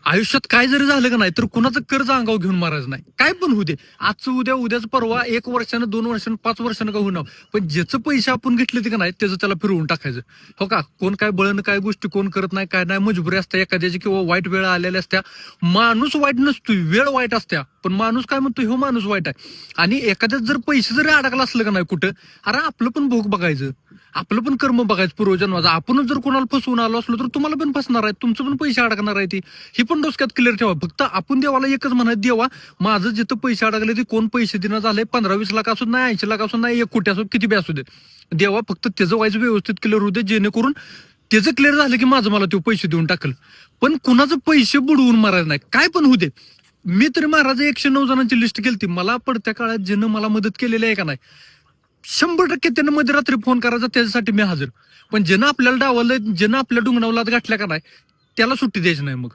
आयुष्यात काय जरी झालं का नाही तर कुणाचं कर्ज अंगावर घेऊन मारायचं नाही. काय पण होऊ दे, आजचं उद्या, उद्याच परवा, 1 वर्षानं, 2 वर्षानं, 5 वर्षानं का होणार. पण ज्याचं पैसे आपण घेतले ते का नाही त्याचं त्याला फिरवून टाकायचं. हो का, कोण काय बळण काय गोष्टी कोण करत नाही, काय नाही, मजबुरी असते एखाद्याची किंवा वाईट वेळ आलेल्या असत्या. माणूस वाईट नसतोय, वेळ वाईट असत्या, पण माणूस काय म्हणतो, हो माणूस वाईट आहे. आणि एखाद्याच जर पैसे जरी अडकला असलं का नाही कुठं, अरे आपलं पण भोग बघायचं, आपलं पण कर्म बघायचं पूर्वजन्माचं. आपणच जर कोणाला फसवून आलो असलो तर तुम्हाला पण फसणार आहे, तुमचं पण पैसे अडकणार आहे. ती ही पण डोसक्यात क्लिअर ठेवा. फक्त आपण देवाला एकच म्हणत, देवा माझं जिथं पैसे अडकले ते कोण पैसे देणं झालंय, 15-20 लाख असू नाही, 80 लाख असू नाही, 1 कोटी असू, किती बी असू दे, देवा फक्त त्याचं व्हायचं व्यवस्थित क्लिअर होऊ दे, जेणेकरून त्याचं क्लिअर झालं की माझं मला तो पैसे देऊन टाकल. पण कुणाचं पैसे बुडवून मारायचं नाही, काय पण होऊ दे. मी तरी महाराज 109 जणांची लिस्ट केली. मला पडत्या काळात ज्यानं मला मदत केलेली आहे का नाही, 100% त्यानं मध्यरात्री फोन करायचा, त्याच्यासाठी मी हजर. पण ज्यानं आपल्याला डावललं, ज्यानं आपल्या डुंगणावलात गाठल्या का नाही, त्याला सुट्टी द्यायची नाही मग.